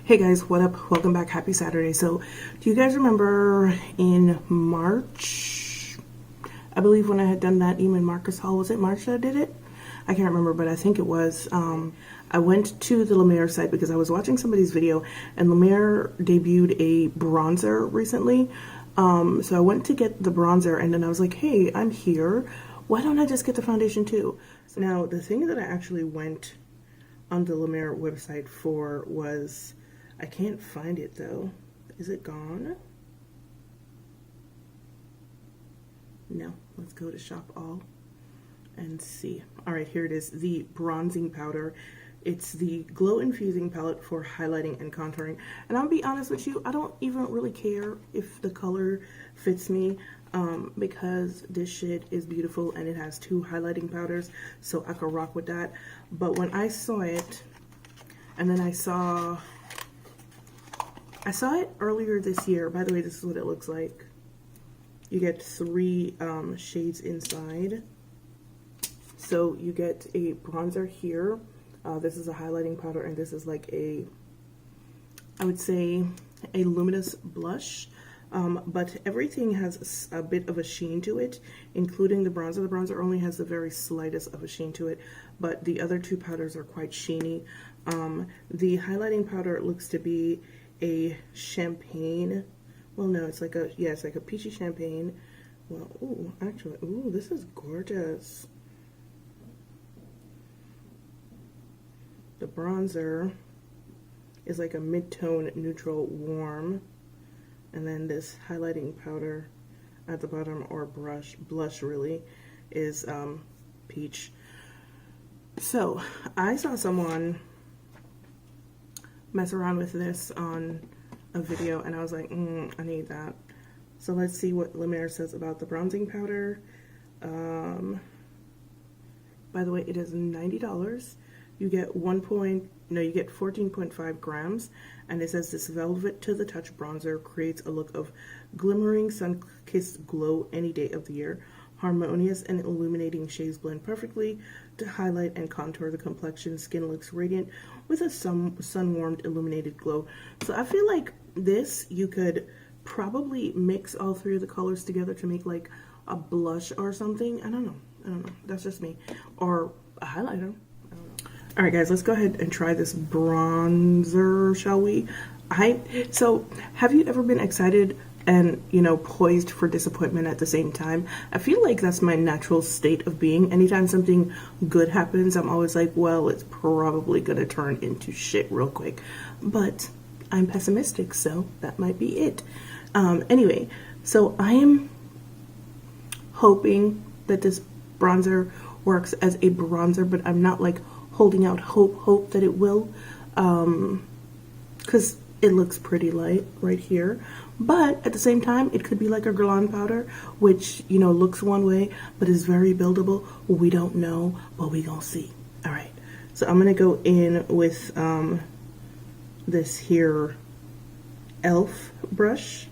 Hey guys, what up? Welcome back. Happy Saturday. So, do you guys remember in March, I believe when I had done that Neiman Marcus haul, was it March that I did it? I can't remember, but I think it was. I went to the La Mer site because I was watching somebody's video and La Mer debuted a bronzer recently. So I went to get the bronzer and then I was like, hey, I'm here. Why don't I just get the foundation too? So now the thing that I actually went on the La Mer website for was, I can't find it though. Is it gone? No. Let's go to shop all and see. All right, here it is, the bronzing powder. It's the glow infusing palette for highlighting and contouring. And I'll be honest with you, I don't even really care if the color fits me because this shit is beautiful and it has 2 highlighting powders, so I could rock with that. But when I saw it, and then I saw it earlier this year. By the way, this is what it looks like. You get 3 shades inside. So you get a bronzer here. This is a highlighting powder, and this is like a, I would say, a luminous blush. But everything has a bit of a sheen to it, including the bronzer. The bronzer only has the very slightest of a sheen to it, but the other 2 powders are quite sheeny. The highlighting powder looks to be a champagne. Well, no, it's like a, yeah, it's like a peachy champagne. Well, ooh, actually, ooh, this is gorgeous. The bronzer is like a mid-tone neutral warm, and then this highlighting powder at the bottom, or blush really, is peach. So I saw someone mess around with this on a video and I was like, I need that. So let's see what La Mer says about the bronzing powder. By the way, it is $90. You get you get 14.5 grams, and it says this velvet to the touch bronzer creates a look of glimmering sun-kissed glow any day of the year. Harmonious and illuminating shades blend perfectly to highlight and contour the complexion. Skin looks radiant with a sun-warmed illuminated glow. So I feel like this, you could probably mix all 3 of the colors together to make like a blush or something. I don't know. That's just me. Or a highlighter. All right, guys, let's go ahead and try this bronzer, shall we? So have you ever been excited and, you know, poised for disappointment at the same time? I feel like that's my natural state of being. Anytime something good happens, I'm always like, well, it's probably gonna turn into shit real quick. But I'm pessimistic, so that might be it. Anyway, so I am hoping that this bronzer works as a bronzer, but I'm not like holding out hope that it will, because it looks pretty light right here. But at the same time, it could be like a Guerlain powder, which, you know, looks one way but is very buildable. We don't know, but we gonna see. All right, so I'm gonna go in with this here elf brush.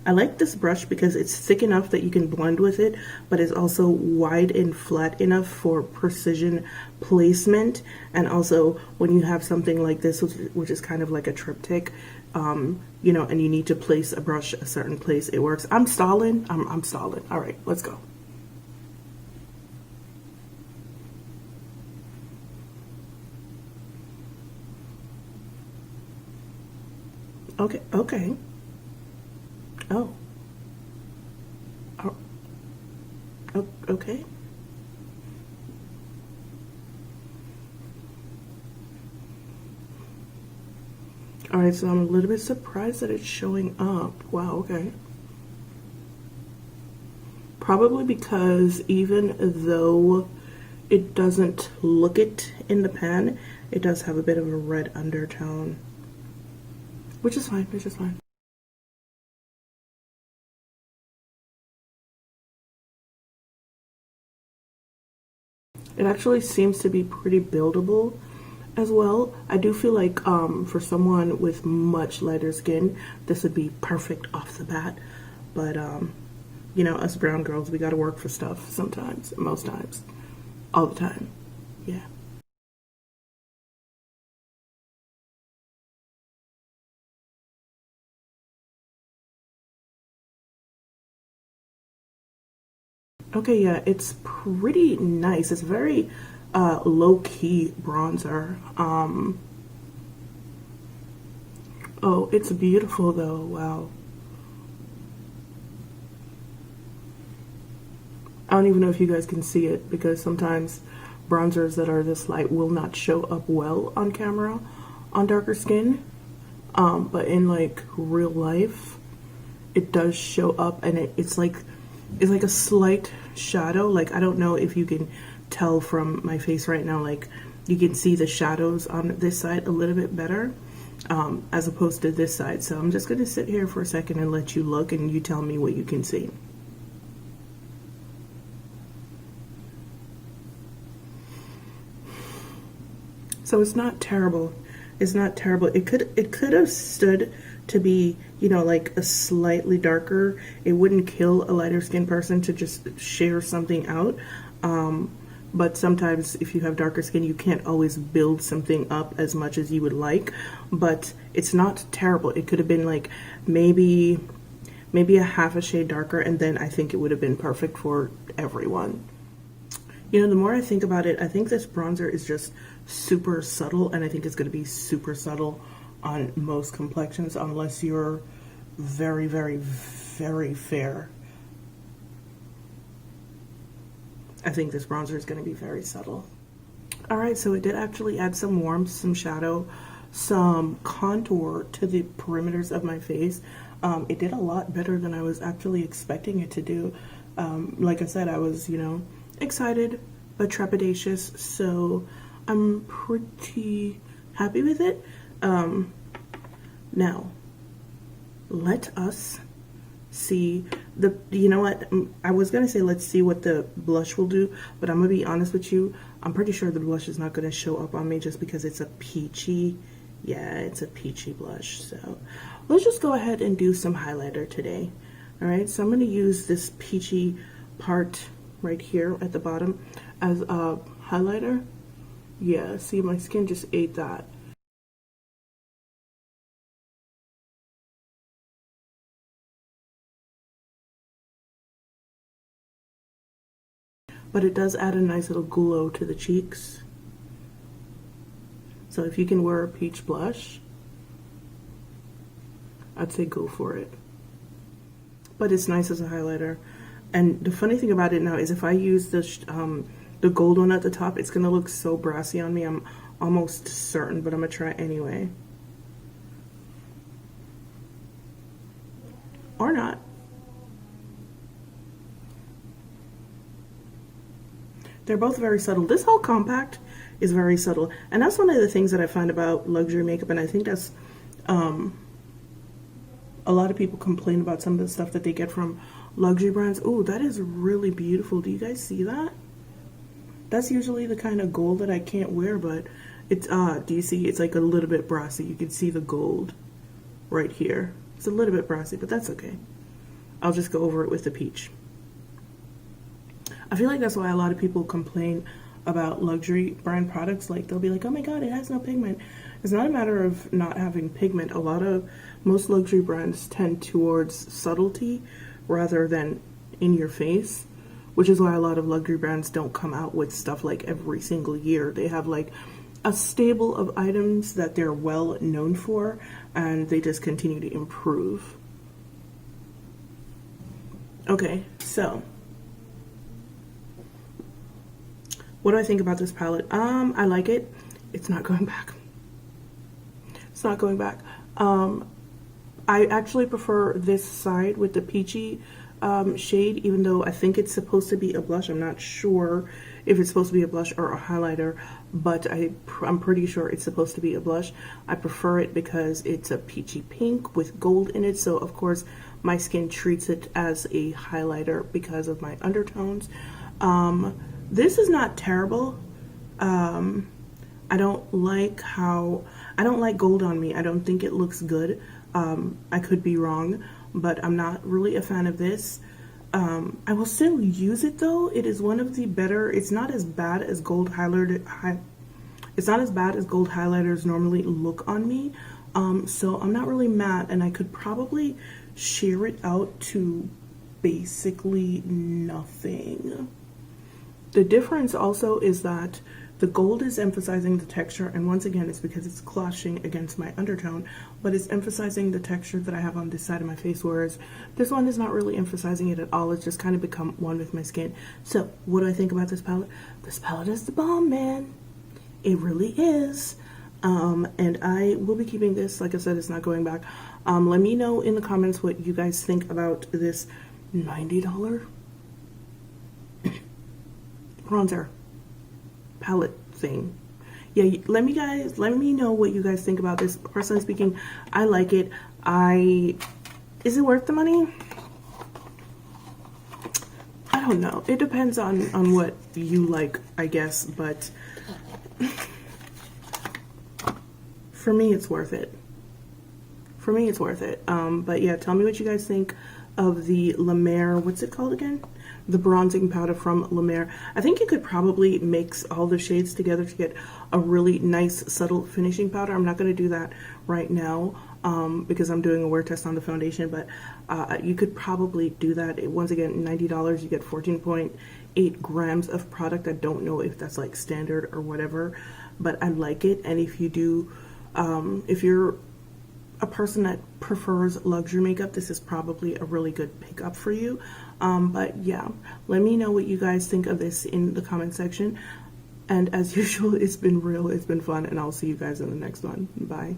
I like this brush because it's thick enough that you can blend with it, but it's also wide and flat enough for precision placement. And also when you have something like this, which is kind of like a triptych, you know, and you need to place a brush a certain place, it works. I'm stalling. I'm stalling. All right, let's go. Okay, okay. Oh. Oh, okay. All right, so I'm a little bit surprised that it's showing up. Wow, okay. Probably because even though it doesn't look it in the pan, it does have a bit of a red undertone. Which is fine, which is fine. It actually seems to be pretty buildable as well. I do feel like for someone with much lighter skin, this would be perfect off the bat. But you know, us brown girls, we gotta work for stuff sometimes, most times, all the time. Yeah. Okay, yeah, it's pretty nice. It's very low-key bronzer. Oh, it's beautiful though. Wow. I don't even know if you guys can see it because sometimes bronzers that are this light will not show up well on camera on darker skin. But in like real life, it does show up, and it's like a slight shadow. Like, I don't know if you can tell from my face right now, like you can see the shadows on this side a little bit better as opposed to this side. So I'm just gonna sit here for a second and let you look, and you tell me what you can see. So it's not terrible. It's not terrible. It could have stood to be, you know, like a slightly darker. It wouldn't kill a lighter skinned person to just share something out. But sometimes if you have darker skin, you can't always build something up as much as you would like. But it's not terrible. It could have been like maybe a half a shade darker, and then I think it would have been perfect for everyone. You know, the more I think about it, I think this bronzer is just super subtle, and I think it's going to be super subtle on most complexions unless you're very, very, very fair. I think this bronzer is going to be very subtle. Alright, so it did actually add some warmth, some shadow, some contour to the perimeters of my face. It did a lot better than I was actually expecting it to do. Like I said, I was, you know, excited but trepidatious, so I'm pretty happy with it. Now, let us see the, you know what, I was gonna say let's see what the blush will do, but I'm gonna be honest with you, I'm pretty sure the blush is not gonna show up on me just because it's a peachy, yeah, it's a peachy blush. So let's just go ahead and do some highlighter today. All right, so I'm gonna use this peachy part right here at the bottom as a highlighter. Yeah, see, my skin just ate that. But it does add a nice little glow to the cheeks. So if you can wear a peach blush, I'd say go for it. But it's nice as a highlighter. And the funny thing about it now is if I use the gold one at the top, it's gonna look so brassy on me. I'm almost certain, but I'm gonna try anyway. Or not. They're both very subtle. This whole compact is very subtle. And that's one of the things that I find about luxury makeup, and I think that's a lot of people complain about some of the stuff that they get from luxury brands. Oh, that is really beautiful. Do you guys see that? That's usually the kind of gold that I can't wear, but it's, do you see? It's like a little bit brassy. You can see the gold right here. It's a little bit brassy, but that's okay. I'll just go over it with the peach. I feel like that's why a lot of people complain about luxury brand products. Like, they'll be like, oh my god, it has no pigment. It's not a matter of not having pigment. Most luxury brands tend towards subtlety rather than in your face, which is why a lot of luxury brands don't come out with stuff like every single year. They have like a stable of items that they're well known for, and they just continue to improve. Okay, so what do I think about this palette? I like it. It's not going back. It's not going back. I actually prefer this side with the peachy shade, even though I think it's supposed to be a blush. I'm not sure if it's supposed to be a blush or a highlighter, but I'm pretty sure it's supposed to be a blush. I prefer it because it's a peachy pink with gold in it, so of course my skin treats it as a highlighter because of my undertones. This is not terrible. I don't like gold on me. I don't think it looks good. I could be wrong, but I'm not really a fan of this. I will still use it though. It is one of the better. It's not as bad as gold highlighter. It's not as bad as gold highlighters normally look on me. So I'm not really mad, and I could probably sheer it out to basically nothing. The difference also is that the gold is emphasizing the texture, and once again, it's because it's clashing against my undertone, but it's emphasizing the texture that I have on this side of my face, whereas this one is not really emphasizing it at all. It's just kind of become one with my skin. So, what do I think about this palette? This palette is the bomb, man. It really is. And I will be keeping this. Like I said, it's not going back. Let me know in the comments what you guys think about this $90 bronzer palette thing. Yeah, let me know what you guys think about this. Personally speaking, I like it. Is it worth the money? I don't know. It depends on what you like, I guess, but for me it's worth it. For me it's worth it. But yeah, tell me what you guys think of the La Mer, what's it called again? The bronzing powder from La Mer. I think you could probably mix all the shades together to get a really nice subtle finishing powder. I'm not going to do that right now because I'm doing a wear test on the foundation, but you could probably do that. Once again, $90, you get 14.8 grams of product. I don't know if that's like standard or whatever, but I like it. And if you do, if you're a person that prefers luxury makeup, this is probably a really good pickup for you. But yeah, let me know what you guys think of this in the comment section. And as usual, it's been real, it's been fun, and I'll see you guys in the next one. Bye.